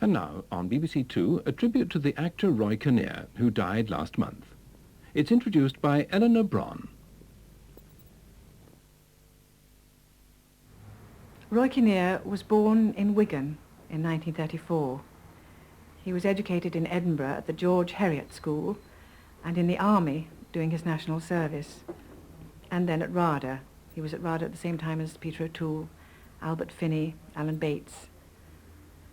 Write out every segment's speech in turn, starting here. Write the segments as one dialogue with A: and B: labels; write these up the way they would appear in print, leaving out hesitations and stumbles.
A: And now, on BBC Two, a tribute to the actor Roy Kinnear, who died last month. It's introduced by Eleanor Bron.
B: Roy Kinnear was born in Wigan in 1934. He was educated in Edinburgh at the George Heriot School and in the army doing his national service. And then at RADA. He was at RADA at the same time as Peter O'Toole, Albert Finney, Alan Bates.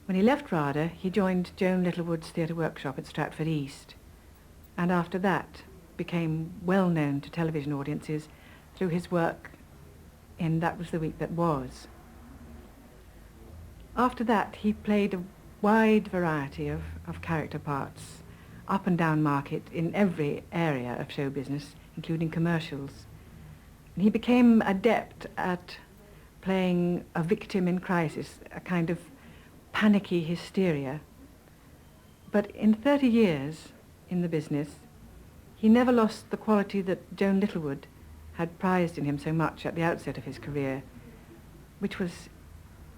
B: When he left RADA, he joined Joan Littlewood's theatre workshop at Stratford East, and after that became well known to television audiences through his work in That Was the Week That Was. After that, he played a wide variety of character parts, up and down market in every area of show business, including commercials. And he became adept at playing a victim in crisis, a kind of panicky hysteria. But in 30 years in the business, he never lost the quality that Joan Littlewood had prized in him so much at the outset of his career, which was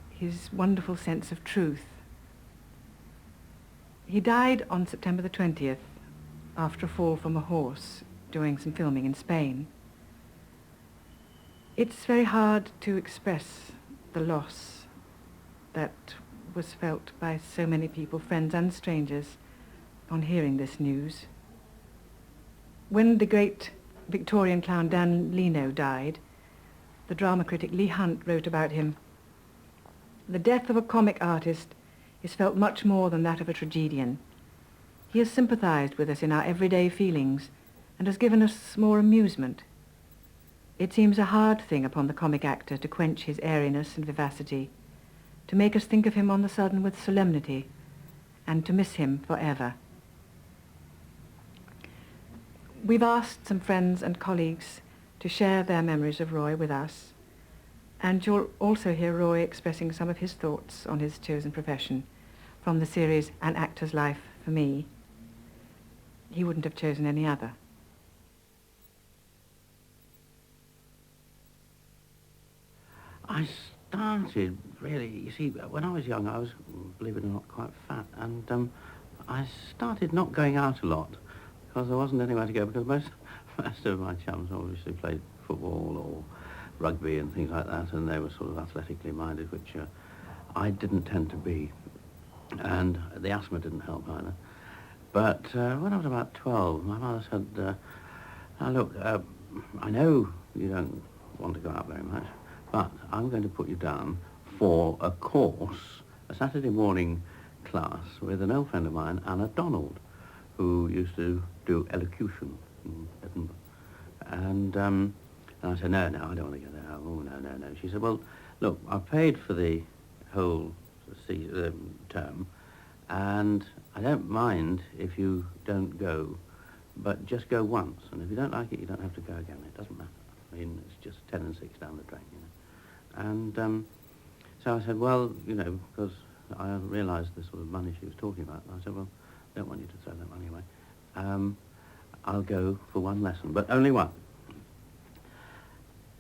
B: his wonderful sense of truth. He died on September the 20th after a fall from a horse doing some filming in Spain. It's very hard to express the loss that was felt by so many people, friends and strangers, on hearing this news. When the great Victorian clown Dan Leno died, the drama critic Leigh Hunt wrote about him, "The death of a comic artist is felt much more than that of a tragedian. He has sympathized with us in our everyday feelings and has given us more amusement. It seems a hard thing upon the comic actor to quench his airiness and vivacity, to make us think of him on the sudden with solemnity, and to miss him forever." We've asked some friends and colleagues to share their memories of Roy with us, and you'll also hear Roy expressing some of his thoughts on his chosen profession from the series An Actor's Life for Me. He wouldn't have chosen any other.
C: I started, really, you see, when I was young, I was, believe it or not, quite fat, and I started not going out a lot because there wasn't anywhere to go, because most of my chums obviously played football or rugby and things like that, and they were sort of athletically minded, which I didn't tend to be, and the asthma didn't help either. But when I was about 12, my mother said, "Now look, I know you don't want to go out very much, but I'm going to put you down for a course, a Saturday morning class with an old friend of mine, Anna Donald, who used to do elocution in Edinburgh." And I said, no, I don't want to go there. Oh, no. She said, "Well, look, I've paid for the whole term, and I don't mind if you don't go, but just go once. And if you don't like it, you don't have to go again. It doesn't matter. I mean, it's just 10 and 6 down the drain, you know." And so I said, well, you know, because I realised the sort of money she was talking about. I said, well, I don't want you to throw that money away. I'll go for one lesson, but only one.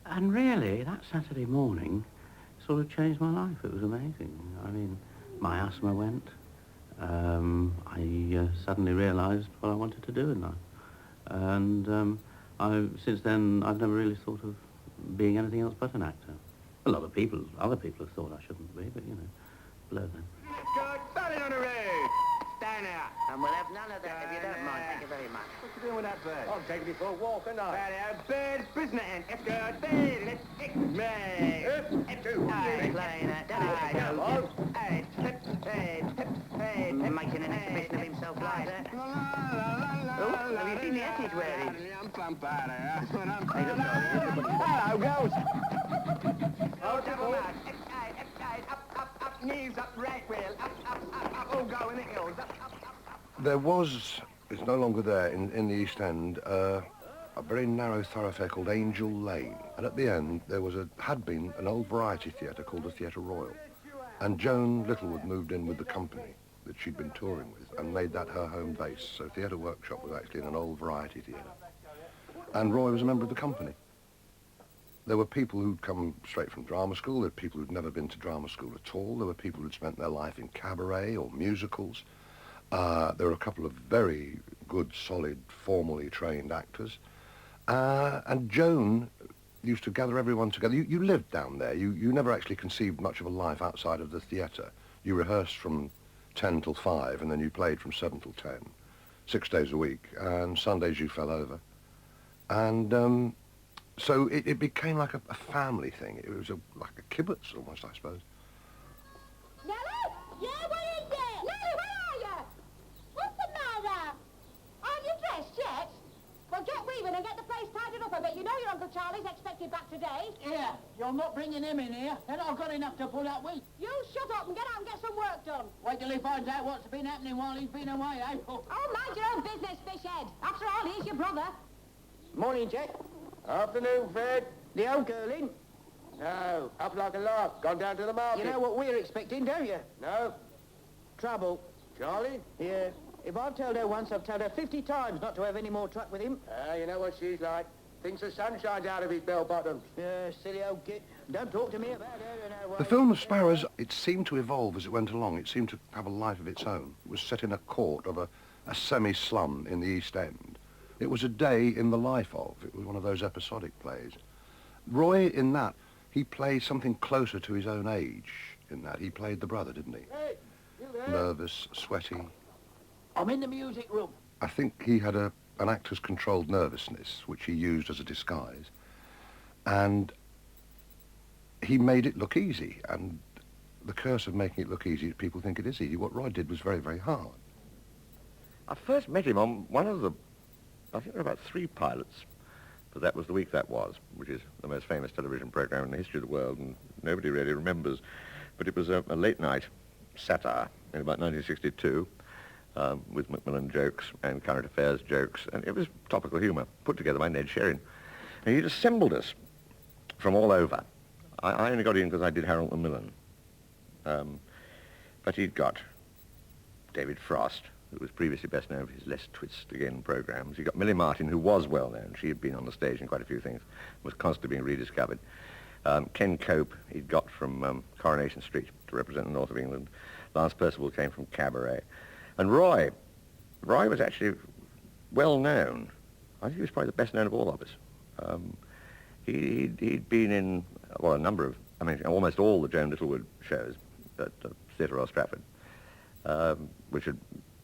C: And really, that Saturday morning sort of changed my life. It was amazing. I mean, my asthma went. I suddenly realised what I wanted to do in life. And since then, I've never really thought of being anything else but an actor. A lot of people, other people have thought I shouldn't be, but, you know, blow them.
D: Good, starting on the road. Stand out.
E: And we'll have none of that if you don't mind. Thank you very much.
D: What you doing with that bird?
F: I'm taking it for a walk, aren't I?
D: Right, bird, prisoner, and if good, bird, let's take me.
E: Playing that, making an exhibition of himself like that. Oh, have you seen the attitude where he is?
D: Hello, ghost. Oh, double march. Up, knees up, right wheel, up, oh, go in the hills, up.
F: There was, it's no longer there, in the East End, a very narrow thoroughfare called Angel Lane. And at the end, there had been an old variety theatre called the Theatre Royal. And Joan Littlewood moved in with the company that she'd been touring with and made that her home base. So Theatre Workshop was actually in an old variety theatre. And Roy was a member of the company. There were people who'd come straight from drama school. There were people who'd never been to drama school at all. There were people who'd spent their life in cabaret or musicals. There were a couple of very good, solid, formally trained actors. And Joan used to gather everyone together. You lived down there. You never actually conceived much of a life outside of the theatre. You rehearsed from 10 till 5, and then you played from 7 till 10, 6 days a week, and Sundays you fell over. And so it became like a family thing. It was like a kibbutz almost, I suppose.
G: Nellie? Yeah, what is it? Nellie, where are you? What's the matter? Aren't you dressed yet? Well, get weaving and get the place tidied up a bit. You know your Uncle Charlie's expected back today.
H: Yeah, you're not bringing him in here. They're not got enough to pull up with.
G: You shut up and get out and get some work done.
H: Wait till he finds out what's been happening while he's been away, eh?
G: Oh, mind your own business, fishhead. After all, he's your brother.
D: Morning, Jack. Afternoon, Fred.
E: The old girl in?
D: No, up like a lark. Gone down to the market.
E: You know what we're expecting, don't you?
D: No.
E: Trouble.
D: Charlie?
E: Yeah. If I've told her once, I've told her 50 times not to have any more truck with him.
D: You know what she's like. Thinks the sun shines out of his bell-bottoms.
E: Yeah, silly old git. Don't talk to me about her, you know.
F: The film of Sparrows, it seemed to evolve as it went along. It seemed to have a life of its own. It was set in a court of a semi-slum in the East End. It was a day in the life of. It was one of those episodic plays. Roy, in that, he played something closer to his own age in that. He played the brother, didn't he?
D: Hey, you there?
F: Nervous, sweaty.
H: I'm in the music room.
F: I think he had an actor's controlled nervousness, which he used as a disguise. And he made it look easy. And the curse of making it look easy, people think it is easy. What Roy did was very, very hard.
I: I first met him on one of the, I think there were about 3 pilots, but that was the week that was, which is the most famous television program in the history of the world, and nobody really remembers. But it was a late-night satire in about 1962, with Macmillan jokes and current affairs jokes, and it was topical humour, put together by Ned Sherrin. And he'd assembled us from all over. I only got in because I did Harold Macmillan. But he'd got David Frost, who was previously best known for his Less Twist Again programs. He got Millie Martin, who was well known. She had been on the stage in quite a few things, was constantly being rediscovered. Ken Cope he'd got from Coronation Street to represent the north of England. Lance Percival came from Cabaret. And Roy was actually well known. I think he was probably the best known of all of us. He'd been in, well, a number of, I mean, almost all the Joan Littlewood shows at Theatre Royal Stratford, which had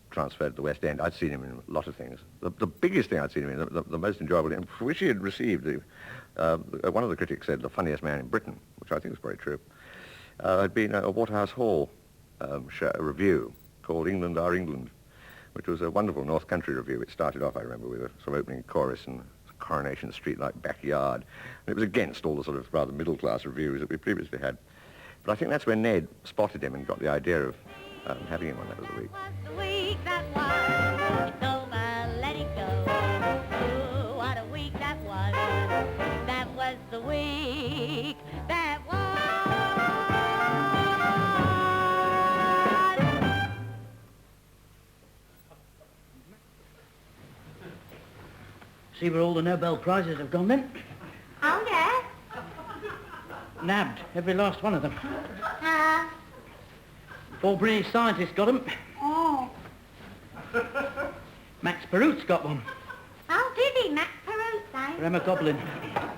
I: transferred to the West End. I'd seen him in a lot of things. The biggest thing I'd seen him in, the most enjoyable, and for which he had received, one of the critics said, the funniest man in Britain, which I think is very true, had been a Waterhouse Hall show, a review called England Our England, which was a wonderful North Country review. It started off, I remember, with a sort of opening chorus in Coronation Street-like backyard. And it was against all the sort of rather middle-class reviews that we previously had. But I think that's where Ned spotted him and got the idea of having him on that other week.
G: The week that was, it's over, let it go. Ooh, what a week that was. That was the week that was.
H: See where all the Nobel Prizes have gone then?
G: Oh, yeah?
H: Nabbed, every last one of them. 4 British scientists got them.
G: Oh.
H: Max Perut's got one.
G: Oh, did he? Max Perut, eh?
H: For Emma Goblin.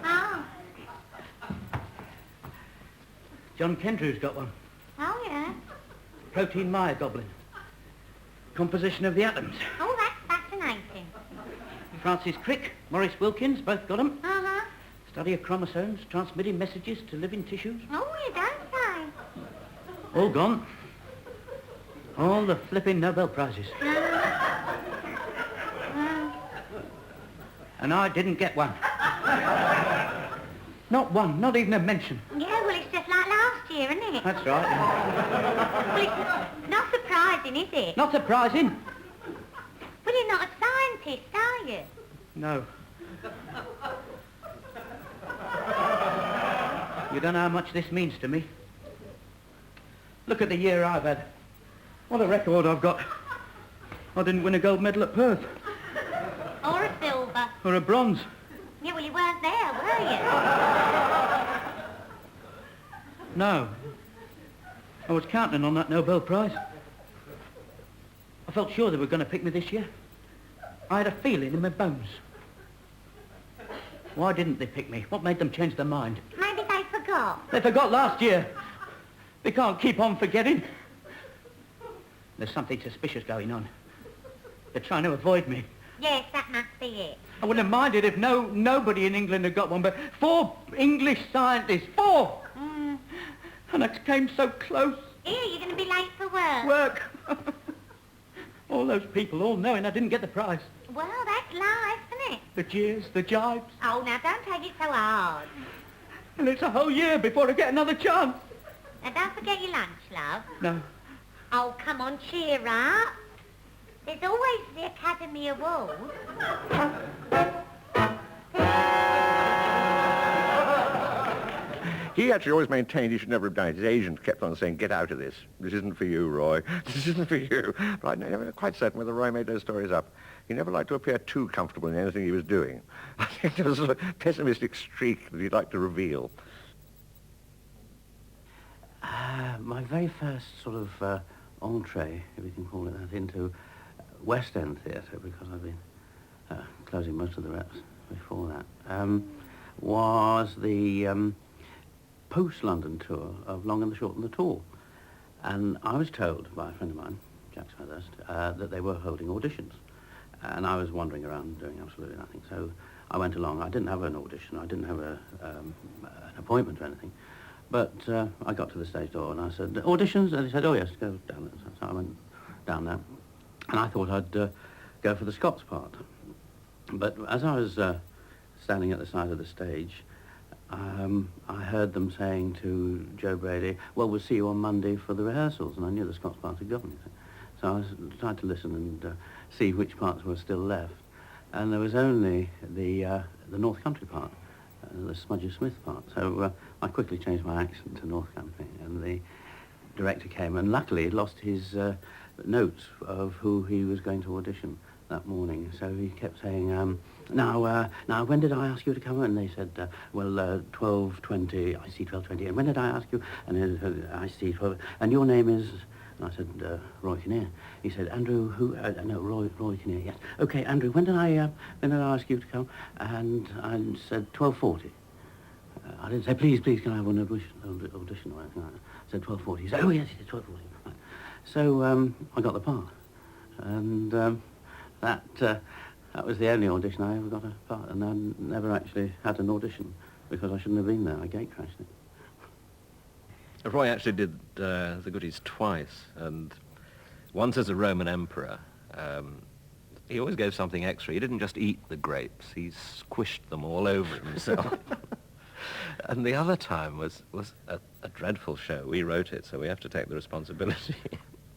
G: Oh.
H: John Kendrew's got one.
G: Oh, yeah?
H: Protein Meyer Goblin. Composition of the atoms.
G: Oh, that's fascinating.
H: Francis Crick, Maurice Wilkins, both got them.
G: Uh-huh.
H: Study of chromosomes, transmitting messages to living tissues.
G: Oh, you don't say.
H: All gone. All the flipping Nobel Prizes. And I didn't get one. Not one, not even a mention.
G: Yeah, well, it's just like last year, isn't it?
H: That's right.
G: Well, it's not surprising, is it?
H: Not surprising.
G: Well, you're not a scientist, are you?
H: No. You don't know how much this means to me. Look at the year I've had. What a record I've got. I didn't win a gold medal at Perth.
G: Or a silver.
H: Or a bronze.
G: Yeah, well, you weren't there, were you?
H: No. I was counting on that Nobel Prize. I felt sure they were going to pick me this year. I had a feeling in my bones. Why didn't they pick me? What made them change their mind?
G: Maybe they forgot.
H: They forgot last year. They can't keep on forgetting. There's something suspicious going on. They're trying to avoid me.
G: Yes, that must be it.
H: I wouldn't have minded if nobody in England had got one, but 4 English scientists, 4! And I came so close.
G: Here, you're going to be late for work.
H: Work. All those people all knowing I didn't get the prize.
G: Well, that's life, isn't it?
H: The jeers, the jibes.
G: Oh, now don't take it so hard.
H: And it's a whole year before I get another chance.
G: Now don't forget your lunch, love.
H: No.
G: Oh, come on, cheer up. There's always the Academy Awards.
I: He actually always maintained he should never have done it. His agent kept on saying, get out of this. This isn't for you, Roy. This isn't for you. But I'm never quite certain whether Roy made those stories up. He never liked to appear too comfortable in anything he was doing. I think there was a pessimistic streak that he'd like to reveal.
C: My very first sort of entree, if you can call it that, into West End theatre, because I've been closing most of the reps before that, was the post-London tour of Long and the Short and the Tall. And I was told by a friend of mine, Jack Smithurst, that they were holding auditions. And I was wandering around doing absolutely nothing. So I went along. I didn't have an audition. I didn't have an appointment or anything. But I got to the stage door and I said, auditions? And he said, oh yes, go down there. So I went down there. And I thought I'd go for the Scots part. But as I was standing at the side of the stage, I heard them saying to Joe Brady, well, we'll see you on Monday for the rehearsals. And I knew the Scots part had gone. So I tried to listen and see which parts were still left. And there was only the North Country part, the Smudger Smith part. So I quickly changed my accent to North Country. And the director came, and luckily he'd lost his notes of who he was going to audition that morning. So he kept saying, now, when did I ask you to come? And they said, well, 12:20, I see 12:20. And when did I ask you? And I see 12. And your name is? And I said, Roy Kinnear. He said, Andrew, who? No, Roy Kinnear, yes. Okay, Andrew, when did I ask you to come? And I said, 12:40. I didn't say, please, can I have an audition or anything like that. I said, 12:40. He said, oh, yes, he said 12:40. Right. So I got the part. And that was the only audition I ever got a part. And I never actually had an audition because I shouldn't have been there. I gate crashed it.
A: Roy actually did the goodies twice, and once as a Roman emperor. He always gave something extra. He didn't just eat the grapes, he squished them all over himself. And the other time was a dreadful show. We wrote it, so we have to take the responsibility.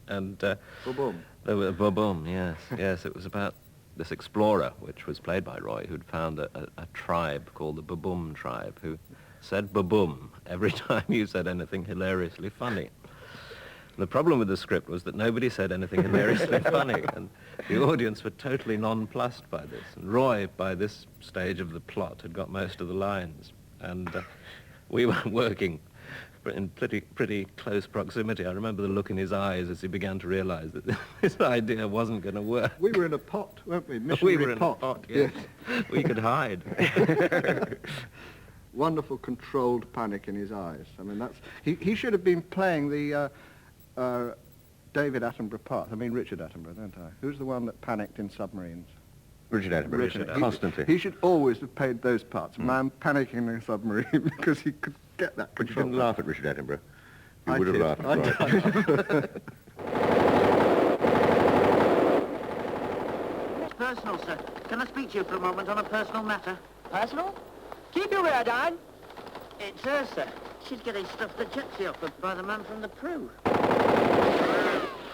A: And
J: Boom.
A: Boom, yes. It was about this explorer, which was played by Roy, who'd found a tribe called the Baboom tribe, who said baboom every time you said anything hilariously funny. The problem with the script was that nobody said anything hilariously funny, and the audience were totally nonplussed by this. And Roy, by this stage of the plot, had got most of the lines, and we were working in pretty close proximity. I remember the look in his eyes as he began to realise that this idea wasn't going to work.
J: We were in a pot, weren't we?
A: We were in a pot, yes. We could hide.
J: Wonderful controlled panic in his eyes. I mean, he should have been playing the David Attenborough part. I mean, Richard Attenborough, don't I? Who's the one that panicked in Submarines?
I: Richard Attenborough, constantly.
J: He should always have played those parts. Man panicking in a submarine because he could get that
I: But you
J: control.
I: didn't laugh at Richard Attenborough. You
J: I
I: would have
J: did.
I: laughed
J: I
I: at Roy.
E: It's personal, sir. Can I speak to you for a moment on a personal matter?
D: Personal? Keep your word on.
E: It's her, sir. She's getting stuff that Jetsy offered by the man from the crew.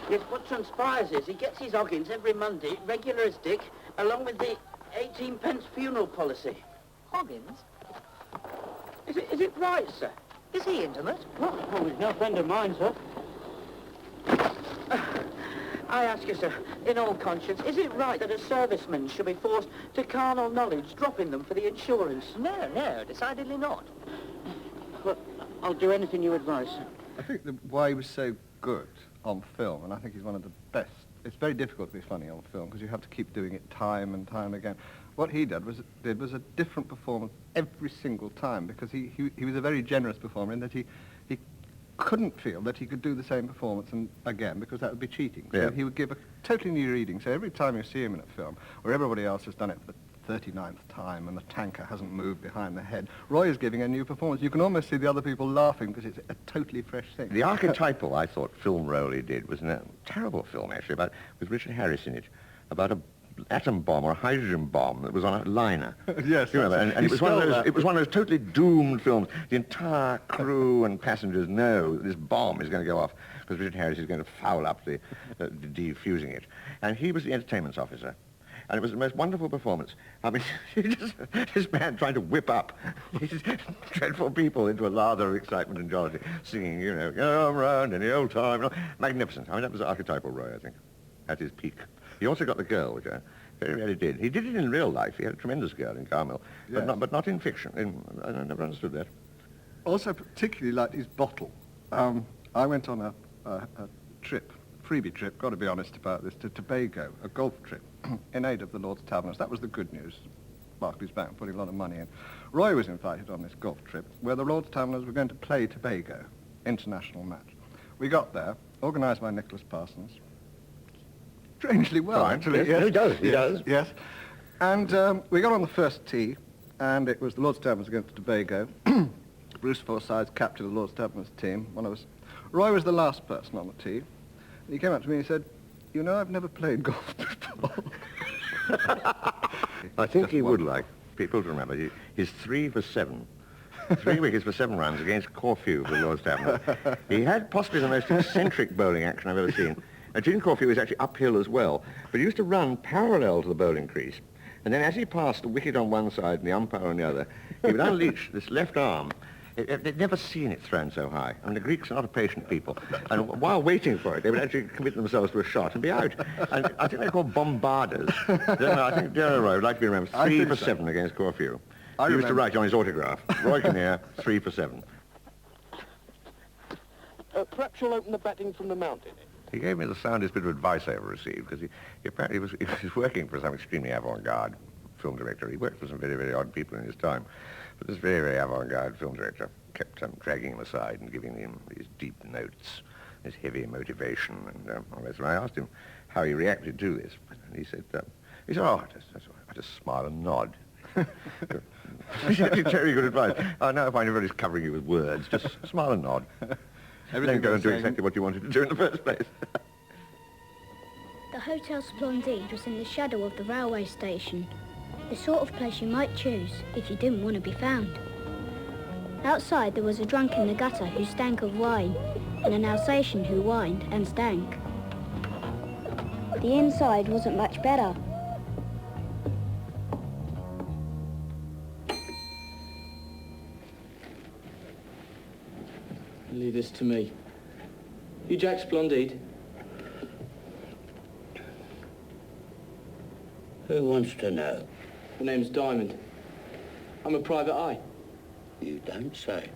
E: Yes, what transpires is he gets his hoggins every Monday, regular as Dick, along with the 18p funeral policy.
D: Hoggins?
E: Is it right, sir?
D: Is he intimate?
E: Oh, he's no friend of mine, sir. I ask you, sir, in all conscience, is it right that a serviceman should be forced to carnal knowledge, dropping them for the insurance?
D: No, decidedly not.
E: Well, I'll do anything you advise.
J: I think why he was so good on film, and I think he's one of the best. It's very difficult to be funny on film because you have to keep doing it time and time again. What he did was a different performance every single time because he was a very generous performer in that he couldn't feel that he could do the same performance again because that would be cheating. So he would give a totally new reading. So every time you see him in a film where everybody else has done it for the 39th time and the tanker hasn't moved behind the head, Roy is giving a new performance. You can almost see the other people laughing because it's a totally fresh thing.
I: The archetypal, I thought, film role he did was a terrible film, actually, with Richard Harris in it, about a atom bomb or a hydrogen bomb that was on a liner.
J: Yes.
I: You remember? And it was one of those totally doomed films. The entire crew and passengers know that this bomb is going to go off because Richard Harris is going to foul up the defusing it. And he was the entertainment officer. And it was the most wonderful performance. I mean, this man trying to whip up these dreadful people into a lather of excitement and jollity, singing, you know, "Come round in the old time." Magnificent. I mean, that was archetypal Roy, I think, at his peak. He also got the girl, which I very rarely did. He did it in real life. He had a tremendous girl in Carmel, but not in fiction. I never understood that.
J: Also, particularly liked his bottle. I went on a trip, freebie trip, got to be honest about this, to Tobago, a golf trip, in aid of the Lord's Taverners. That was the good news. Barclay's Bank putting a lot of money in. Roy was invited on this golf trip where the Lord's Taverners were going to play Tobago, international match. We got there, organised by Nicholas Parsons. Strangely well, actually.
I: Yes. He does.
J: Yes. And we got on the first tee, and it was the Lord's Taverners against Tobago. Bruce Forsyth, captain of the Lord's Taverners team, one of us. Roy was the last person on the tee. And he came up to me and he said, "You know, I've never played golf before."
I: I think he would like people to remember his 3 for 7. 3 wickets for 7 runs against Corfu for the Lord's Taverners. He had possibly the most eccentric bowling action I've ever seen. Gene Corfu was actually uphill as well, but he used to run parallel to the bowling crease. And then as he passed the wicket on one side and the umpire on the other, he would unleash this left arm. They'd never seen it thrown so high. I mean, the Greeks are not a patient people. And while waiting for it, they would actually commit themselves to a shot and be out. And I think they're called bombarders. I think Actor Roy would like to be remembered 3 for 7 against Corfu. He used to write on his autograph, Roy Kinnear, 3 for 7.
K: Perhaps you'll open the batting from the mountain.
I: He gave me the soundest bit of advice I ever received, because he apparently was working for some extremely avant-garde film director. He worked for some very, very odd people in his time. But this very, very avant-garde film director kept dragging him aside and giving him these deep notes, this heavy motivation, and all this. And I asked him how he reacted to this. And he said, "Oh, I just smile and nod." Very good advice. I now find everybody's covering you with words. Just smile and nod. Then go and do exactly what you wanted to do in the first place.
L: The Hotel Splendide was in the shadow of the railway station, the sort of place you might choose if you didn't want to be found. Outside there was a drunk in the gutter who stank of wine, and an Alsatian who whined and stank. The inside wasn't much better.
K: Leave this to me. You Jack Splendide?
M: Who wants to know?
K: The name's Diamond. I'm a private eye.
M: You don't say.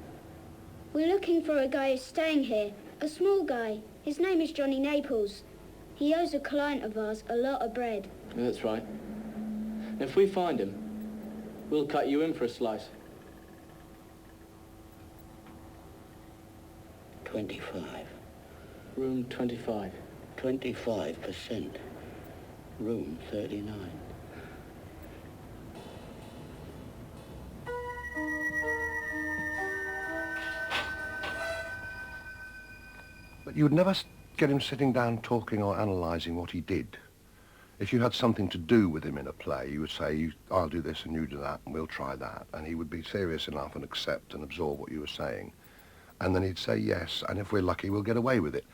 L: We're looking for a guy who's staying here, a small guy. His name is Johnny Naples. He owes a client of ours a lot of bread.
K: Yeah, that's right. And if we find him, we'll cut you in for a slice.
M: 25.
K: Room 25.
M: 25%. Room 39.
F: But you would never get him sitting down talking or analysing what he did. If you had something to do with him in a play, you would say, "I'll do this and you do that and we'll try that." And he would be serious enough and accept and absorb what you were saying. And then he'd say yes, and if we're lucky, we'll get away with it.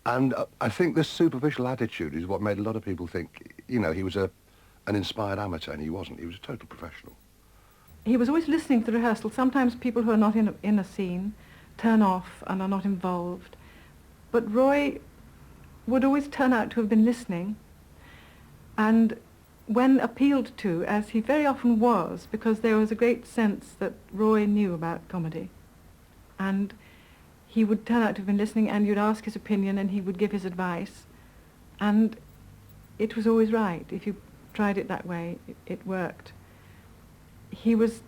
F: And I think this superficial attitude is what made a lot of people think, you know, he was an inspired amateur, and he wasn't. He was a total professional.
B: He was always listening to the rehearsal. Sometimes people who are not in a scene turn off and are not involved. But Roy would always turn out to have been listening. And when appealed to, as he very often was, because there was a great sense that Roy knew about comedy, and he would turn out to have been listening, and you'd ask his opinion and he would give his advice, and it was always right. If you tried it that way, it worked. He was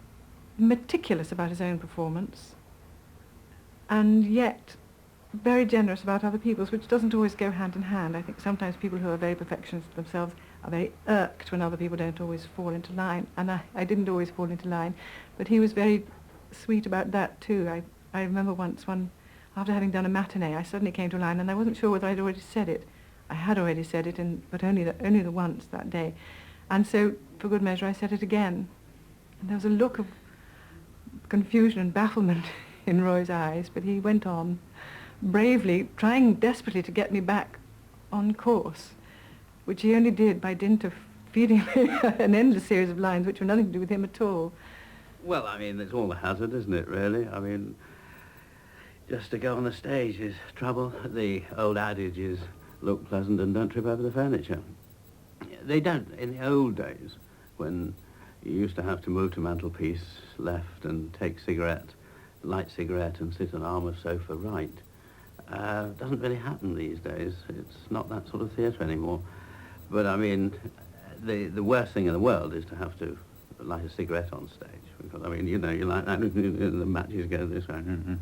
B: meticulous about his own performance, and yet very generous about other people's, which doesn't always go hand in hand. I think sometimes people who are very perfectionists themselves are very irked when other people don't always fall into line, and I didn't always fall into line, but he was very sweet about that too. I remember once, after having done a matinee, I suddenly came to a line and I wasn't sure whether I'd already said it. I had already said it, but only the once that day. And so, for good measure, I said it again. And there was a look of confusion and bafflement in Roy's eyes, but he went on, bravely, trying desperately to get me back on course, which he only did by dint of feeding me an endless series of lines which were nothing to do with him at all.
C: Well, I mean, it's all a hazard, isn't it, really? I mean, just to go on the stage is trouble. The old adage is, look pleasant and don't trip over the furniture. They don't. In the old days, when you used to have to move to mantelpiece left and take light cigarette and sit on arm of sofa right, doesn't really happen these days. It's not that sort of theatre anymore. But I mean, the worst thing in the world is to have to light a cigarette on stage. Because, I mean, you know, you like that, and the matches go this way. And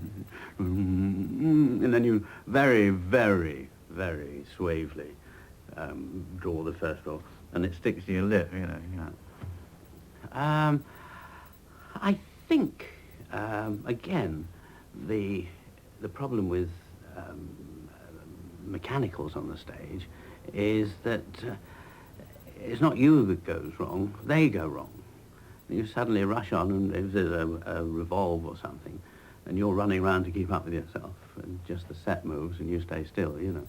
C: then you very, very, very suavely draw the first roll, and it sticks to your lip, you know. I think, again, the problem with mechanicals on the stage is that it's not you that goes wrong, they go wrong. You suddenly rush on, and if there's a revolve or something, and you're running around to keep up with yourself, and just the set moves and you stay still, you know.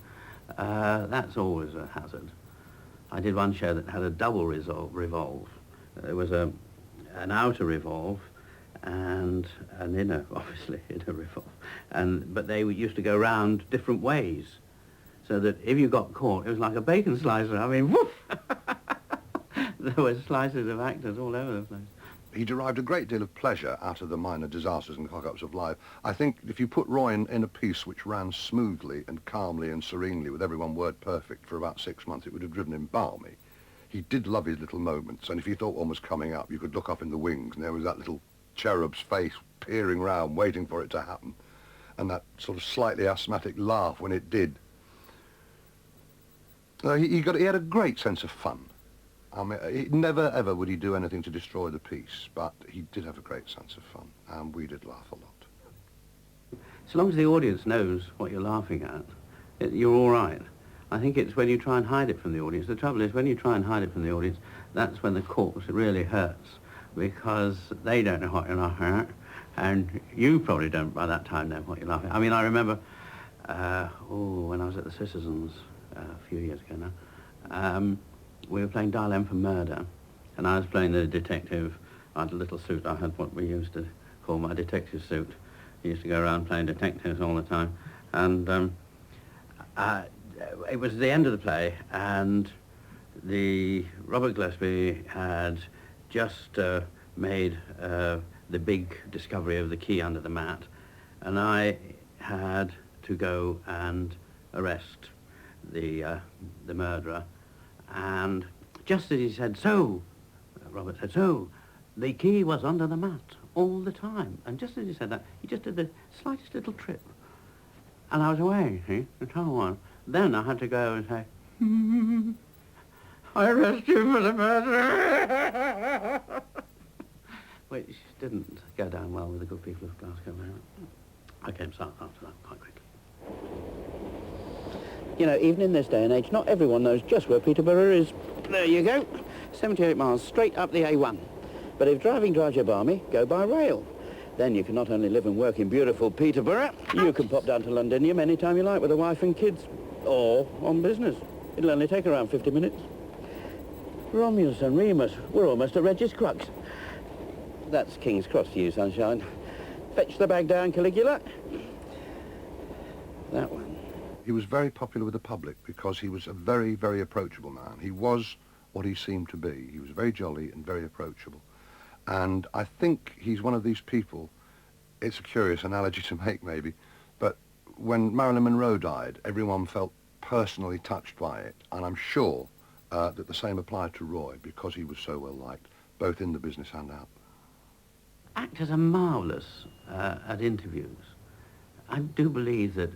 C: That's always a hazard. I did one show that had a double revolve. There was an outer revolve and an inner, obviously, inner revolve. But they used to go round different ways, so that if you got caught, it was like a bacon slicer. I mean, woof! There were slices of actors all over the place.
F: He derived a great deal of pleasure out of the minor disasters and cock-ups of life. I think if you put Roy in a piece which ran smoothly and calmly and serenely with every one word perfect for about 6 months, it would have driven him balmy. He did love his little moments, and if you thought one was coming up, you could look up in the wings, and there was that little cherub's face peering round, waiting for it to happen, and that sort of slightly asthmatic laugh when it did. He had a great sense of fun. I mean, never ever would he do anything to destroy the piece, but he did have a great sense of fun, and we did laugh a lot.
C: So long as the audience knows what you're laughing at, you're all right. I think it's when you try and hide it from the audience. The trouble is, when you try and hide it from the audience, that's when the corpse really hurts, because they don't know what you're laughing at, and you probably don't by that time know what you're laughing at. I mean, I remember, when I was at the Citizens a few years ago now, we were playing Dial M for Murder, and I was playing the detective. I had a little suit. I had what we used to call my detective suit. I used to go around playing detectives all the time. And it was the end of the play, and Robert Gillespie had just made the big discovery of the key under the mat, and I had to go and arrest the murderer. And just as he said, so, Robert said, so, the key was under the mat all the time. And just as he said that, he just did the slightest little trip. And I was away, see, the whole one. Then I had to go and say, I arrest you for the murder. Which didn't go down well with the good people of Glasgow. I came south after that quite quickly. You know, even in this day and age, not everyone knows just where Peterborough is. There you go, 78 miles straight up the A1. But if driving drives you balmy, go by rail. Then you can not only live and work in beautiful Peterborough, you can pop down to Londinium any time you like with a wife and kids, or on business. It'll only take around 50 minutes. Romulus and Remus, we're almost at Regis Crux. That's King's Cross to you, sunshine. Fetch the bag down, Caligula. That one.
F: He was very popular with the public because he was a very, very approachable man. He was what he seemed to be. He was very jolly and very approachable. And I think he's one of these people, It's a curious analogy to make, maybe, but when Marilyn Monroe died, everyone felt personally touched by it, and I'm sure that the same applied to Roy, because he was so well liked, both in the business and out.
C: Actors are marvellous at interviews. I do believe that,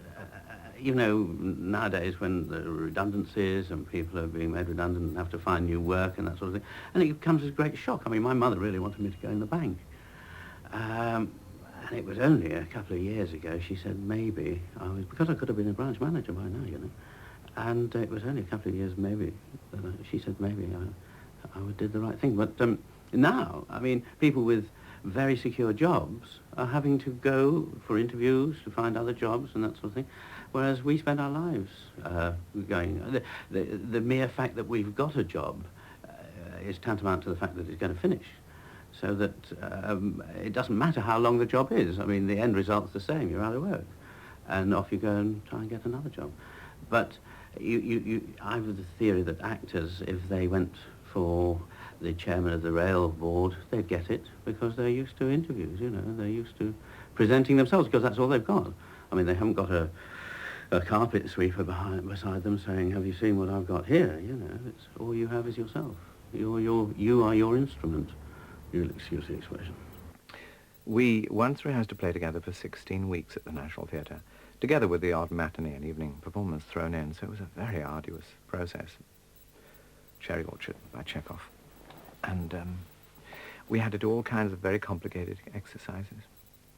C: you know, nowadays when there are redundancies and people are being made redundant and have to find new work and that sort of thing, and it comes as a great shock. I mean, my mother really wanted me to go in the bank. And it was only a couple of years ago she said maybe because I could have been a branch manager by now, you know. And it was only a couple of years maybe that she said maybe I did the right thing. But now, I mean, people with very secure jobs are having to go for interviews to find other jobs and that sort of thing, whereas we spend our lives going. The mere fact that we've got a job is tantamount to the fact that it's going to finish. So that it doesn't matter how long the job is. I mean, the end result's the same. You're out of work, and off you go and try and get another job. But I have the theory that actors, if they went for the chairman of the rail board, they'd get it because they're used to interviews. You know, they're used to presenting themselves because that's all they've got. I mean, they haven't got a carpet sweeper beside them saying, "Have you seen what I've got here?" You know, it's all you have is yourself. You are your instrument. You'll excuse the expression.
N: We once rehearsed a play together for 16 weeks at the National Theatre, together with the odd matinee and evening performance thrown in, so it was a very arduous process. Cherry Orchard by Chekhov. And we had to do all kinds of very complicated exercises.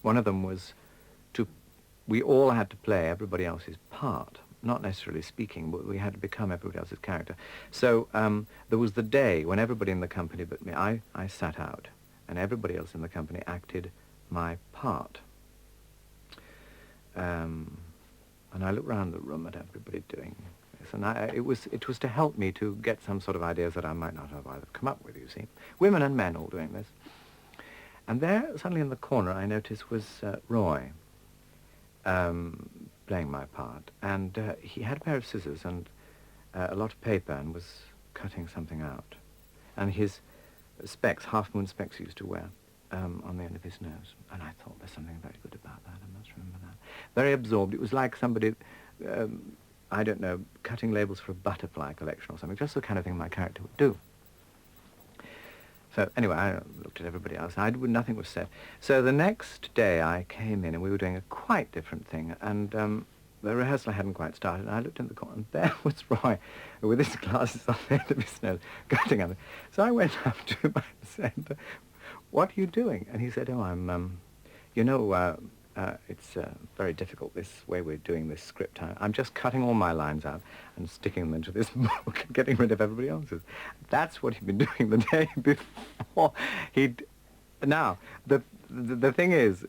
N: One of them was we all had to play everybody else's part, not necessarily speaking, but we had to become everybody else's character. So there was the day when everybody in the company but me, I sat out, and everybody else in the company acted my part. And I looked around the room at everybody doing this, and it was to help me to get some sort of ideas that I might not have either come up with, you see. Women and men all doing this. And there, suddenly in the corner, I noticed was Roy, playing my part, and he had a pair of scissors and a lot of paper and was cutting something out. And his specs, half-moon specs he used to wear on the end of his nose. And I thought, there's something very good about that, I must remember that. Very absorbed. It was like somebody, I don't know, cutting labels for a butterfly collection or something, just the kind of thing my character would do. So anyway, I looked at everybody else. Nothing was said. So the next day I came in and we were doing a quite different thing, and the rehearsal hadn't quite started, and I looked in the corner and there was Roy with his glasses on the end of his nose, cutting at me. So I went up to him and said, "What are you doing?" And he said, "Oh, I'm, you know, it's very difficult this way we're doing this script. I'm just cutting all my lines out and sticking them into this book and getting rid of everybody else's." That's what he'd been doing the day before. Now, the thing is,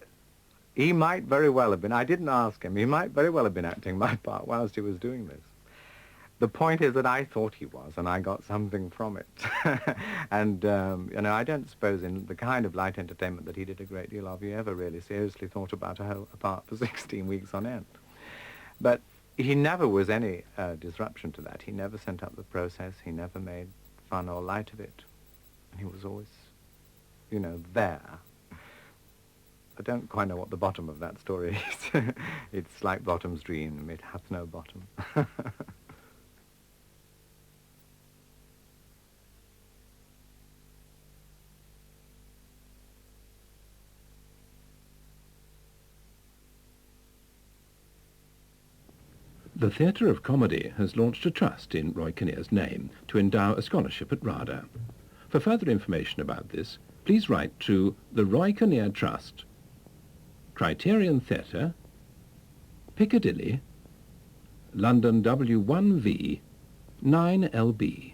N: he might very well have been, I didn't ask him, he might very well have been acting my part whilst he was doing this. The point is that I thought he was, and I got something from it. And, you know, I don't suppose in the kind of light entertainment that he did a great deal of, he ever really seriously thought about a part for 16 weeks on end. But he never was any disruption to that. He never sent up the process. He never made fun or light of it. And he was always, you know, there. I don't quite know what the bottom of that story is. It's like Bottom's dream. It hath no bottom.
O: The Theatre of Comedy has launched a trust in Roy Kinnear's name to endow a scholarship at RADA. For further information about this, please write to the Roy Kinnear Trust, Criterion Theatre, Piccadilly, London W1V 9LB.